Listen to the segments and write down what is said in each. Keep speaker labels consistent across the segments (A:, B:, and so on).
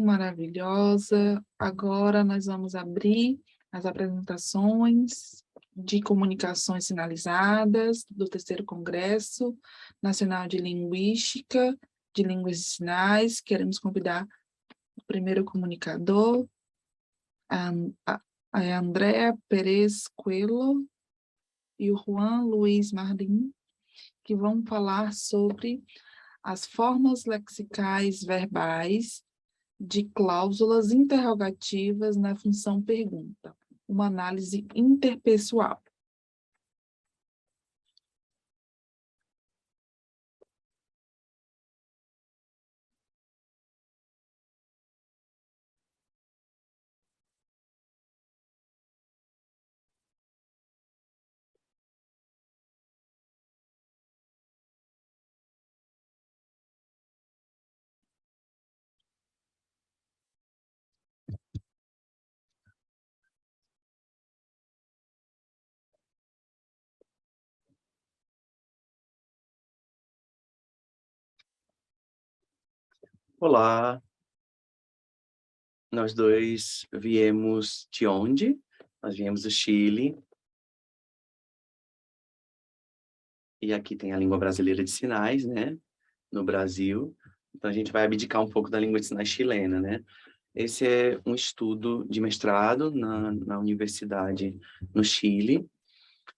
A: maravilhosa. Agora nós vamos abrir as apresentações de comunicações sinalizadas do terceiro Congresso Nacional de Linguística, de Línguas de Sinais. Queremos convidar o primeiro comunicador, a Andrea Perez Coelho e o Juan Luiz Mardim, que vão falar sobre as formas lexicais verbais de cláusulas interrogativas na função pergunta, uma análise interpessoal.
B: Olá, nós dois viemos de onde? Nós viemos do Chile. E aqui tem a língua brasileira de sinais, né? No Brasil. Então, a gente vai abdicar um pouco da língua de sinais chilena, né? Esse é um estudo de mestrado na universidade no Chile.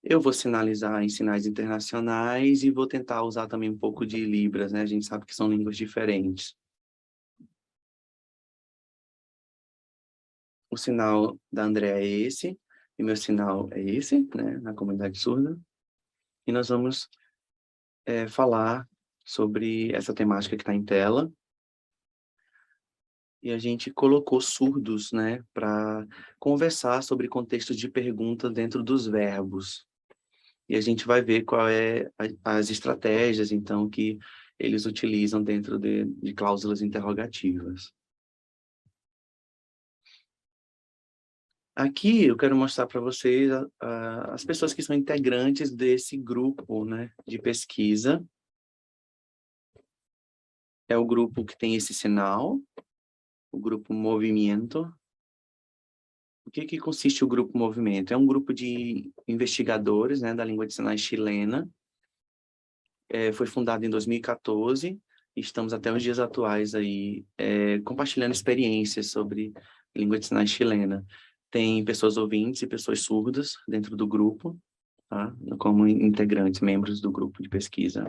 B: Eu vou sinalizar em sinais internacionais e vou tentar usar também um pouco de Libras, né? A gente sabe que são línguas diferentes. O sinal da Andrea é esse, e meu sinal é esse, né, na comunidade surda. E nós vamos falar sobre essa temática que está em tela. E a gente colocou surdos, né, para conversar sobre contextos de pergunta dentro dos verbos. E a gente vai ver qual é as estratégias, então, que eles utilizam dentro de cláusulas interrogativas. Aqui eu quero mostrar para vocês as pessoas que são integrantes desse grupo, né, de pesquisa. É o grupo que tem esse sinal, o grupo Movimento. O que consiste o grupo Movimento? É um grupo de investigadores, né, da língua de sinais chilena. Foi fundado em 2014 e estamos até os dias atuais aí compartilhando experiências sobre língua de sinais chilena. Tem pessoas ouvintes e pessoas surdas dentro do grupo, tá? Como integrantes, membros do grupo de pesquisa.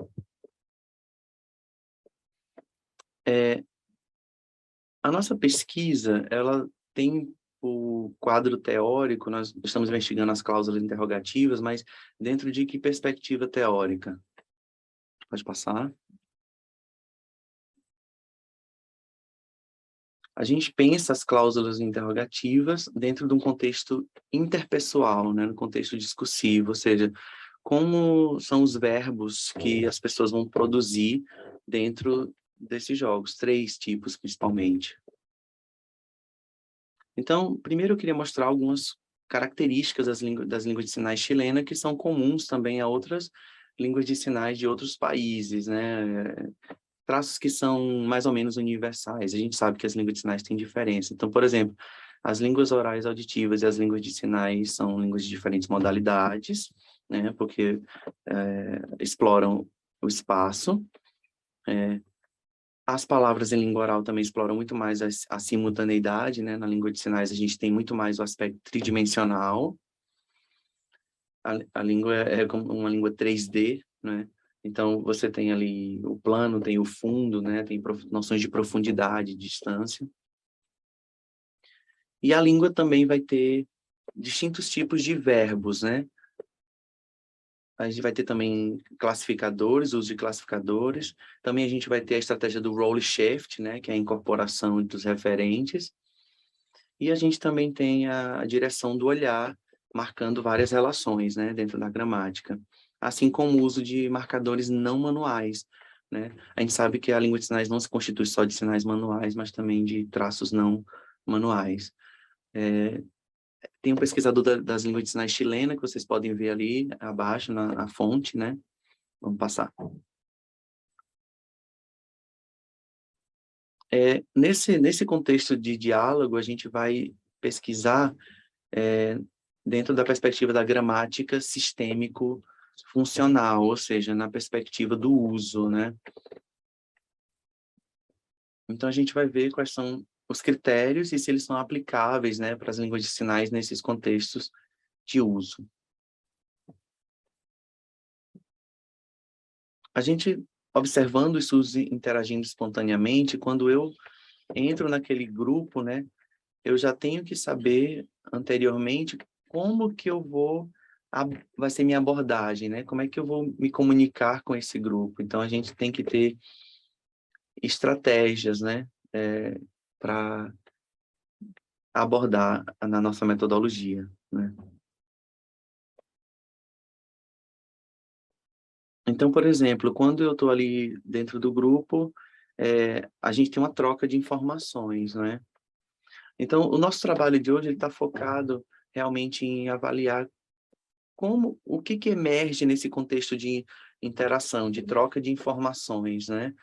B: A nossa pesquisa, ela tem o quadro teórico, nós estamos investigando as cláusulas interrogativas, mas dentro de que perspectiva teórica? Pode passar. A gente pensa as cláusulas interrogativas dentro de um contexto interpessoal, né, no contexto discursivo, ou seja, como são os verbos que as pessoas vão produzir dentro desses jogos, 3 tipos principalmente. Então, primeiro eu queria mostrar algumas características das línguas de sinais chilenas que são comuns também a outras línguas de sinais de outros países, né? Traços que são mais ou menos universais. A gente sabe que as línguas de sinais têm diferença. Então, por exemplo, as línguas orais auditivas e as línguas de sinais são línguas de diferentes modalidades, né? Porque exploram o espaço. As palavras em língua oral também exploram muito mais a simultaneidade, né? Na língua de sinais a gente tem muito mais o aspecto tridimensional. A língua é como uma língua 3D, né? Então você tem ali o plano, tem o fundo, né? Tem noções de profundidade, distância. E a língua também vai ter distintos tipos de verbos, né? A gente vai ter também classificadores, uso de classificadores. Também a gente vai ter a estratégia do role shift, né, que é a incorporação dos referentes. E a gente também tem a direção do olhar, marcando várias relações, né, dentro da gramática. Assim como o uso de marcadores não manuais, né? A gente sabe que a língua de sinais não se constitui só de sinais manuais, mas também de traços não manuais. Tem um pesquisador das línguas de sinais chilena, que vocês podem ver ali abaixo, na fonte, né? Vamos passar. Nesse contexto de diálogo, a gente vai pesquisar dentro da perspectiva da gramática sistêmico-funcional, ou seja, na perspectiva do uso, né? Então, a gente vai ver quais são os critérios e se eles são aplicáveis, né, para as línguas de sinais nesses contextos de uso. A gente, observando os usos interagindo espontaneamente, quando eu entro naquele grupo, né, eu já tenho que saber anteriormente como que vai ser minha abordagem, né? Como é que eu vou me comunicar com esse grupo? Então, a gente tem que ter estratégias, né, para abordar na nossa metodologia, né? Então, por exemplo, quando eu estou ali dentro do grupo, a gente tem uma troca de informações, né? Então, o nosso trabalho de hoje está focado realmente em avaliar o que emerge nesse contexto de interação, de troca de informações, né?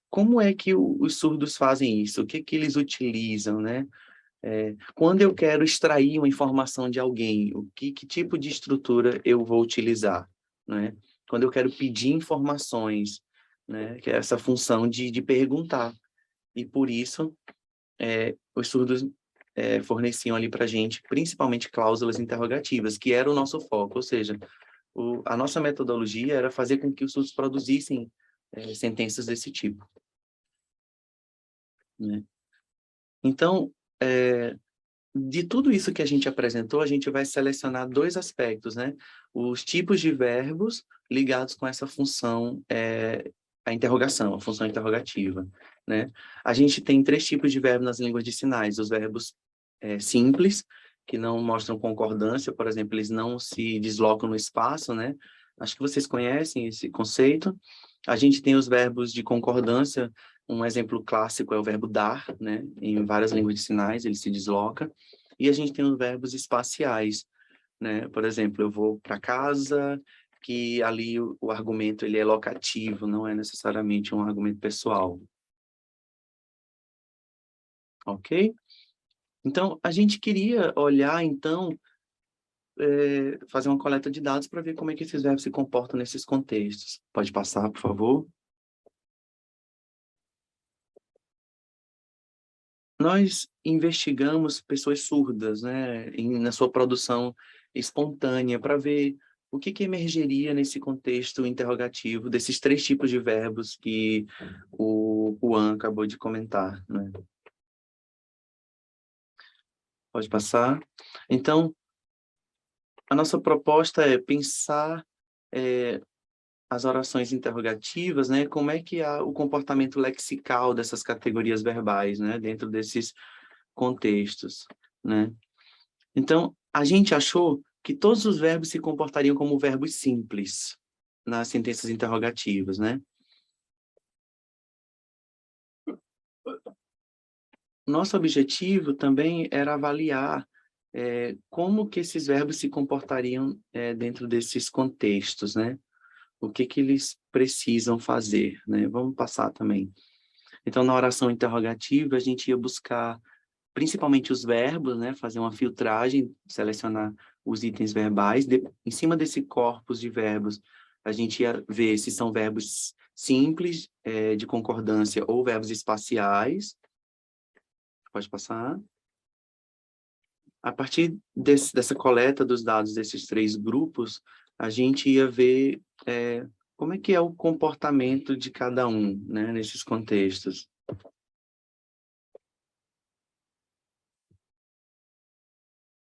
B: Como é que os surdos fazem isso? O que eles utilizam, né? Quando eu quero extrair uma informação de alguém, que tipo de estrutura eu vou utilizar, né? Quando eu quero pedir informações, né? Que é essa função de perguntar. E por isso, os surdos forneciam ali para a gente, principalmente cláusulas interrogativas, que era o nosso foco, ou seja, a nossa metodologia era fazer com que os surdos produzissem sentenças desse tipo, né? Então, de tudo isso que a gente apresentou, a gente vai selecionar dois aspectos, né? Os tipos de verbos ligados com essa função, a interrogação, a função interrogativa, né? A gente tem três tipos de verbo nas línguas de sinais: os verbos simples, que não mostram concordância, por exemplo, eles não se deslocam no espaço, né? Acho que vocês conhecem esse conceito. A gente tem os verbos de concordância. Um exemplo clássico é o verbo dar, né? Em várias línguas de sinais, ele se desloca. E a gente tem os verbos espaciais, né? Por exemplo, eu vou para casa, que ali o argumento ele é locativo, não é necessariamente um argumento pessoal. Ok? Então, a gente queria olhar, então, fazer uma coleta de dados para ver como é que esses verbos se comportam nesses contextos. Pode passar, por favor? Nós investigamos pessoas surdas, né, na sua produção espontânea, para ver o que emergeria nesse contexto interrogativo desses três tipos de verbos que o Juan acabou de comentar, né? Pode passar. Então, a nossa proposta é pensar as orações interrogativas, né? Como é que há o comportamento lexical dessas categorias verbais, né? Dentro desses contextos, né? Então, a gente achou que todos os verbos se comportariam como verbos simples nas sentenças interrogativas, né? Nosso objetivo também era avaliar como que esses verbos se comportariam dentro desses contextos, né? O que eles precisam fazer, né? Vamos passar também. Então, na oração interrogativa, a gente ia buscar principalmente os verbos, né? Fazer uma filtragem, selecionar os itens verbais. Em cima desse corpus de verbos, a gente ia ver se são verbos simples, de concordância, ou verbos espaciais. Pode passar. A partir dessa coleta dos dados desses três grupos, a gente ia ver como é que é o comportamento de cada um, né? Nesses contextos.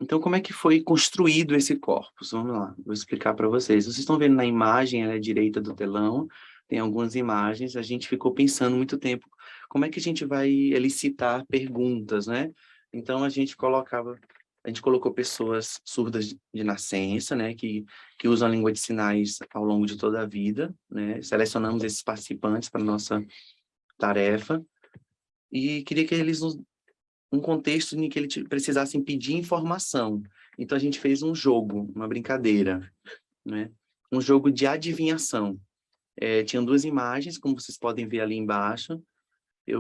B: Então, como é que foi construído esse corpus? Vamos lá, vou explicar para vocês. Vocês estão vendo na imagem, ela é à direita do telão, tem algumas imagens, a gente ficou pensando muito tempo, como é que a gente vai elicitar perguntas, né? Então, a gente colocou pessoas surdas de nascença, né, que usam a língua de sinais ao longo de toda a vida, né? Selecionamos esses participantes para nossa tarefa e queria que eles um contexto em que eles precisassem pedir informação. Então, a gente fez um jogo, uma brincadeira, né? Um jogo de adivinhação. Tinham duas imagens, como vocês podem ver ali embaixo,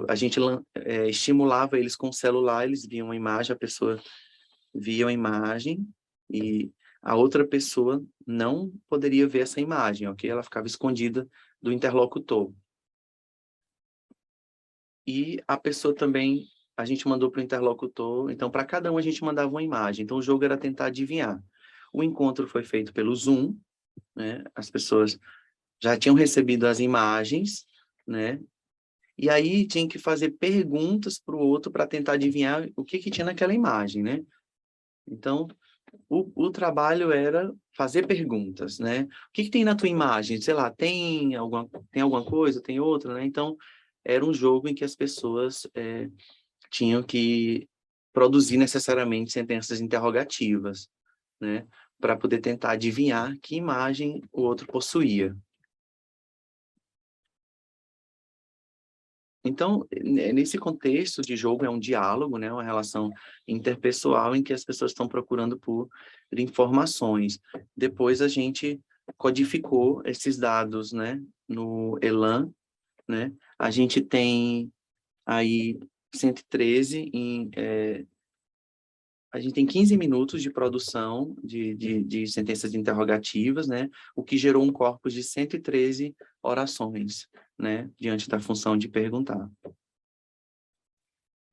B: A gente estimulava eles com o celular, eles viam uma imagem, a pessoa via a imagem e a outra pessoa não poderia ver essa imagem, ok? Ela ficava escondida do interlocutor. E a pessoa também, a gente mandou para o interlocutor, então para cada um a gente mandava uma imagem. Então o jogo era tentar adivinhar. O encontro foi feito pelo Zoom, né? As pessoas já tinham recebido as imagens, né? E aí tinha que fazer perguntas para o outro para tentar adivinhar o que tinha naquela imagem, né? Então, o trabalho era fazer perguntas, né? O que tem na tua imagem? Sei lá, tem alguma coisa, tem outra, né? Então, era um jogo em que as pessoas tinham que produzir necessariamente sentenças interrogativas, né? Para poder tentar adivinhar que imagem o outro possuía. Então, nesse contexto de jogo, é um diálogo, né? Uma relação interpessoal em que as pessoas estão procurando por informações. Depois a gente codificou esses dados, né? No Elan, né? A gente tem aí 113 a gente tem 15 minutos de produção de sentenças interrogativas, né? O que gerou um corpus de 113 orações, né? Diante da função de perguntar.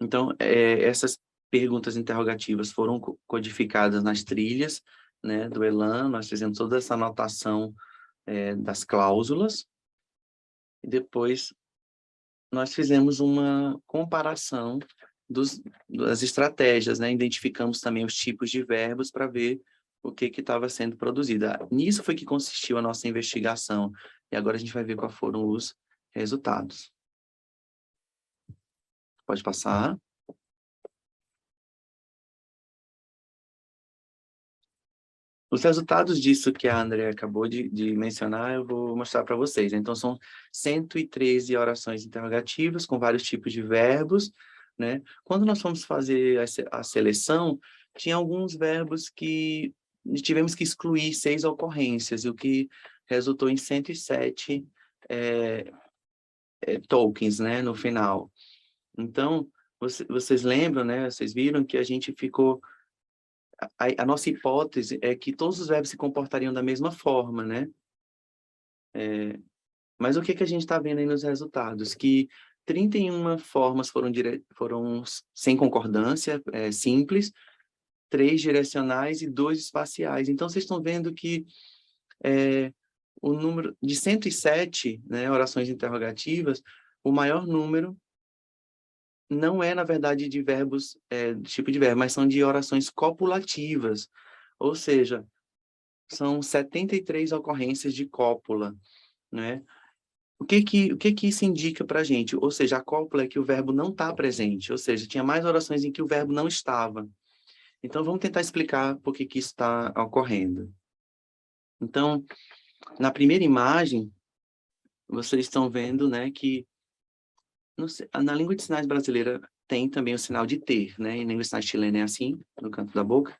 B: Então, essas perguntas interrogativas foram codificadas nas trilhas, né, do Elan. Nós fizemos toda essa anotação das cláusulas, e depois nós fizemos uma comparação das estratégias, né? Identificamos também os tipos de verbos para ver o que estava sendo produzido. Nisso foi que consistiu a nossa investigação, e agora a gente vai ver quais foram os resultados. Pode passar. Os resultados disso que a Andrea acabou de mencionar, eu vou mostrar para vocês. Então, são 113 orações interrogativas com vários tipos de verbos, né? Quando nós fomos fazer a seleção, tinha alguns verbos que tivemos que excluir 6 ocorrências, o que resultou em 107 tokens, né, no final. Então, vocês lembram, né? Vocês viram que a gente ficou... A nossa hipótese é que todos os verbos se comportariam da mesma forma, né? Mas o que a gente está vendo aí nos resultados? Que 31 formas foram sem concordância, simples, 3 direcionais e 2 espaciais. Então, vocês estão vendo que o número de 107, né, orações interrogativas, o maior número não é, na verdade, de verbos, tipo de verbo, mas são de orações copulativas, ou seja, são 73 ocorrências de cópula, né? O que isso indica para a gente? Ou seja, a cópula é que o verbo não está presente, ou seja, tinha mais orações em que o verbo não estava. Então, vamos tentar explicar por que isso está ocorrendo. Então, na primeira imagem, vocês estão vendo, né, que na língua de sinais brasileira tem também o sinal de ter, né? E na língua de sinais chilena é assim, no canto da boca.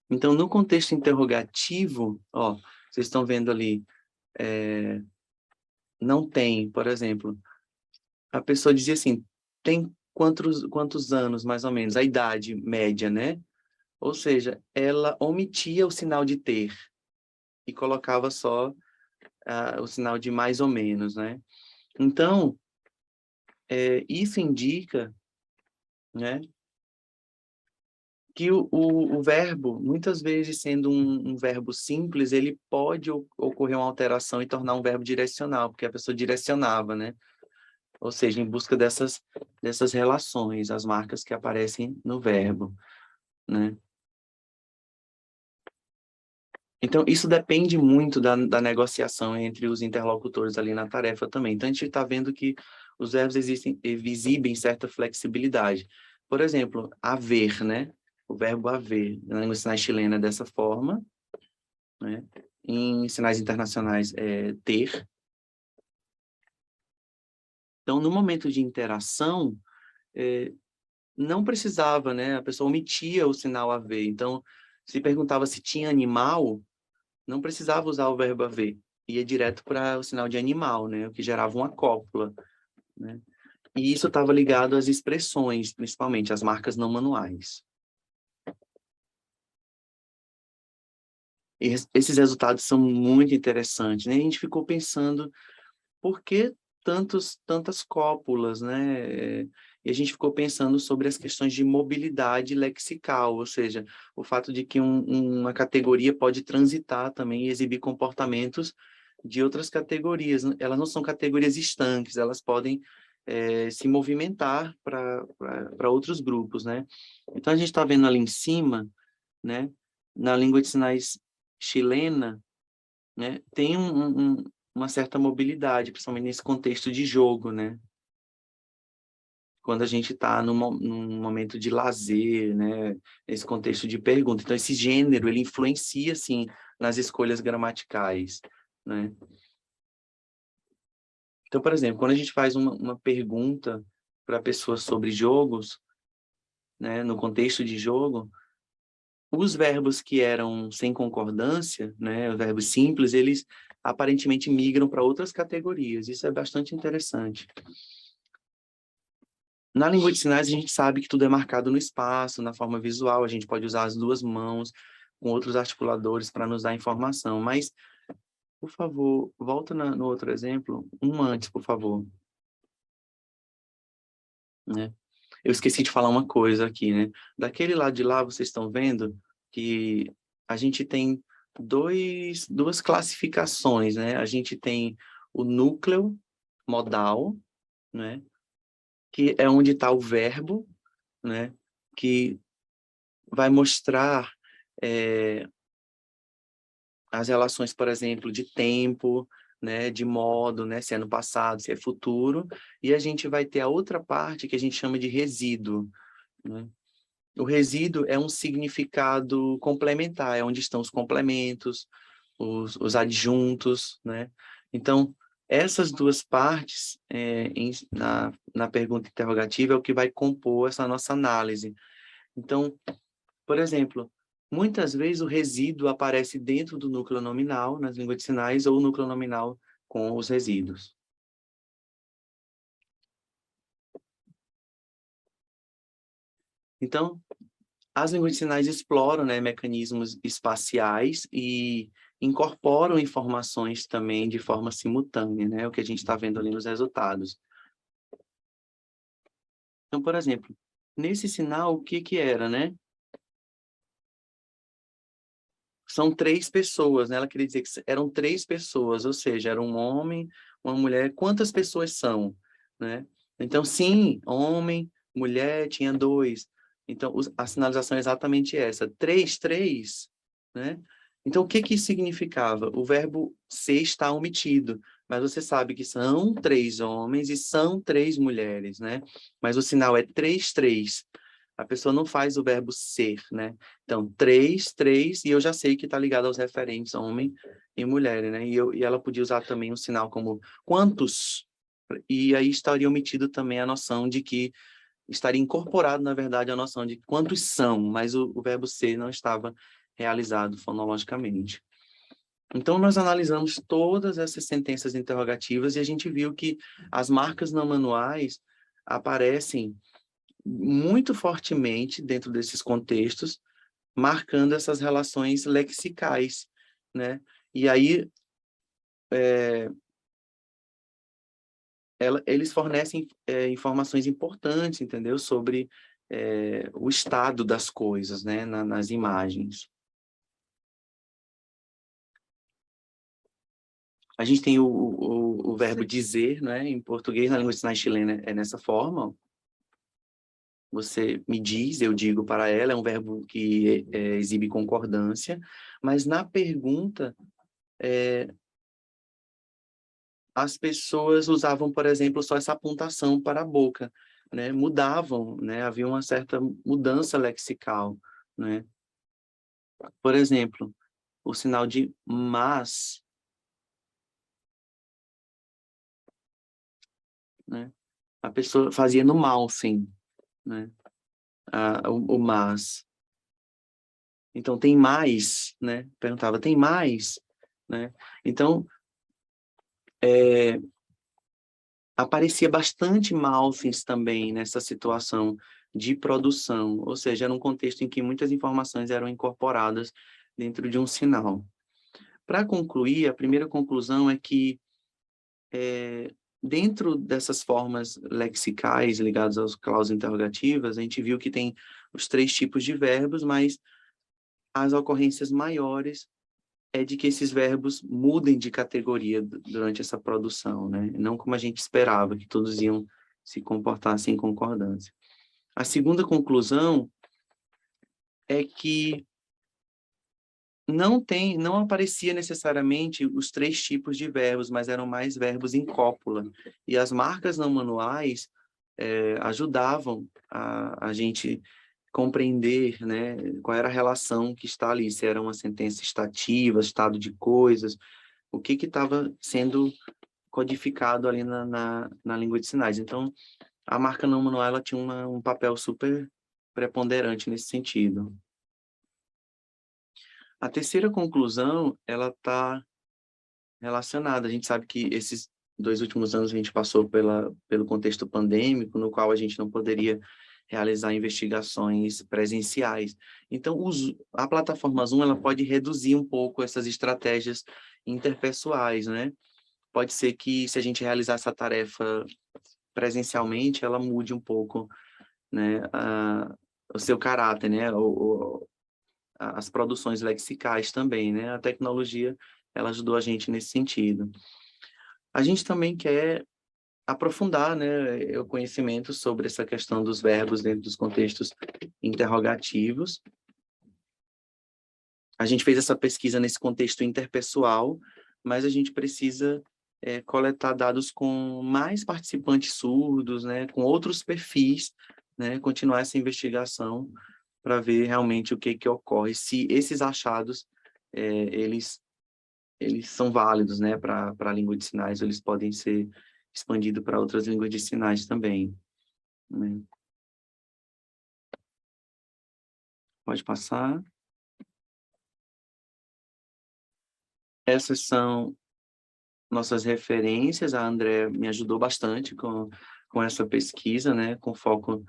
B: Então, no contexto interrogativo, ó, vocês estão vendo ali, não tem, por exemplo, a pessoa dizia assim, tem quantos anos, mais ou menos, a idade média, né? Ou seja, ela omitia o sinal de ter e colocava só o sinal de mais ou menos, né? Então, isso indica, né, que o verbo, muitas vezes sendo um verbo simples, ele pode ocorrer uma alteração e tornar um verbo direcional, porque a pessoa direcionava, né? Ou seja, em busca dessas relações, as marcas que aparecem no verbo, né? Então, isso depende muito da negociação entre os interlocutores ali na tarefa também. Então, a gente está vendo que os verbos exibem certa flexibilidade. Por exemplo, haver, né? O verbo haver, na língua de sinais chilena é dessa forma, né? Em sinais internacionais é ter. Então, no momento de interação, não precisava, né? A pessoa omitia o sinal haver. Então, se perguntava se tinha animal, não precisava usar o verbo haver. ia direto para o sinal de animal, né? O que gerava uma cópula, né? E isso estava ligado às expressões, principalmente, às marcas não manuais. E esses resultados são muito interessantes, né? A gente ficou pensando, por que tantas cópulas, né? E a gente ficou pensando sobre as questões de mobilidade lexical, ou seja, o fato de que uma categoria pode transitar também e exibir comportamentos de outras categorias. Elas não são categorias estanques, elas podem se movimentar para outros grupos, né? Então, a gente está vendo ali em cima, né? Na língua de sinais chilena, né? Tem uma certa mobilidade, principalmente nesse contexto de jogo, né? Quando a gente está num momento de lazer, né? Nesse contexto de pergunta. Então, esse gênero, ele influencia, sim, nas escolhas gramaticais, né? Então, por exemplo, quando a gente faz uma pergunta para pessoas sobre jogos, né? No contexto de jogo, os verbos que eram sem concordância, né? Os verbos simples, eles aparentemente migram para outras categorias. Isso é bastante interessante. Na língua de sinais, a gente sabe que tudo é marcado no espaço, na forma visual, a gente pode usar as duas mãos com outros articuladores para nos dar informação, mas, por favor, volta no outro exemplo, um antes, por favor. Né? Eu esqueci de falar uma coisa aqui, né? Daquele lado de lá, vocês estão vendo que a gente tem duas classificações, né? A gente tem o núcleo modal, né? Que é onde está o verbo, né? Que vai mostrar as relações, por exemplo, de tempo, né, de modo, né, se é no passado, se é futuro, e a gente vai ter a outra parte que a gente chama de resíduo, né? O resíduo é um significado complementar, é onde estão os complementos, os adjuntos, né? Então, essas duas partes na pergunta interrogativa é o que vai compor essa nossa análise. Então, por exemplo, muitas vezes o resíduo aparece dentro do núcleo nominal, nas línguas de sinais, ou o núcleo nominal com os resíduos. Então, as línguas de sinais exploram, né, mecanismos espaciais e incorporam informações também de forma simultânea, né, o que a gente está vendo ali nos resultados. Então, por exemplo, nesse sinal, o que era, né? São três pessoas, né? Ela queria dizer que eram três pessoas, ou seja, era um homem, uma mulher. Quantas pessoas são, né? Então, sim, homem, mulher, tinha dois. Então, a sinalização é exatamente essa. Três, né? Então, o que que isso significava? O verbo ser está omitido, mas você sabe que são três homens e são três mulheres, né? Mas o sinal é três. A pessoa não faz o verbo ser, né? Então, três, e eu já sei que está ligado aos referentes homem e mulher, né? E ela podia usar também um sinal como quantos, e aí estaria omitido também a noção de que estaria incorporado, na verdade, a noção de quantos são, mas o verbo ser não estava realizado fonologicamente. Então, nós analisamos todas essas sentenças interrogativas e a gente viu que as marcas não manuais aparecem muito fortemente dentro desses contextos, marcando essas relações lexicais, né? E aí, eles fornecem informações importantes, entendeu? Sobre o estado das coisas, né? Nas imagens. A gente tem o verbo dizer, né? Em português, na língua de sinais chilena, é nessa forma. Você me diz, eu digo para ela, é um verbo que exibe concordância, mas na pergunta, as pessoas usavam, por exemplo, só essa apontação para a boca, né? Mudavam, né? Havia uma certa mudança lexical, né? Por exemplo, o sinal de mas, né? A pessoa fazia no mouthing, né? O mas. Então, tem mais, né? Perguntava, tem mais, né? Então, aparecia bastante Malfins também nessa situação de produção, ou seja, era um contexto em que muitas informações eram incorporadas dentro de um sinal. Para concluir, a primeira conclusão é que dentro dessas formas lexicais ligadas às cláusulas interrogativas, a gente viu que tem os 3 tipos de verbos, mas as ocorrências maiores é de que esses verbos mudem de categoria durante essa produção, né? Não como a gente esperava, que todos iam se comportar assim em concordância. A segunda conclusão é que não aparecia necessariamente os 3 tipos de verbos, mas eram mais verbos em cópula. E as marcas não manuais ajudavam a gente compreender, né, qual era a relação que está ali, se era uma sentença estativa, estado de coisas, o que estava sendo codificado ali na língua de sinais. Então, a marca não manual ela tinha um papel super preponderante nesse sentido. A terceira conclusão, ela está relacionada. A gente sabe que esses 2 últimos anos a gente passou pelo contexto pandêmico, no qual a gente não poderia realizar investigações presenciais. Então, a plataforma Zoom ela pode reduzir um pouco essas estratégias interpessoais, né? Pode ser que, se a gente realizar essa tarefa presencialmente, ela mude um pouco, né, o seu caráter, né? As produções lexicais também, né? A tecnologia, ela ajudou a gente nesse sentido. A gente também quer aprofundar, né, o conhecimento sobre essa questão dos verbos dentro dos contextos interrogativos. A gente fez essa pesquisa nesse contexto interpessoal, mas a gente precisa coletar dados com mais participantes surdos, né, com outros perfis, né, continuar essa investigação para ver realmente o que ocorre, se esses achados eles são válidos, né, para a língua de sinais, ou eles podem ser expandidos para outras línguas de sinais também, né? Pode passar. Essas são nossas referências. A André me ajudou bastante com essa pesquisa, né, com foco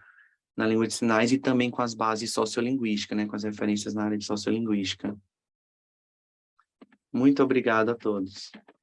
B: na língua de sinais e também com as bases sociolinguísticas, né, com as referências na área de sociolinguística. Muito obrigado a todos.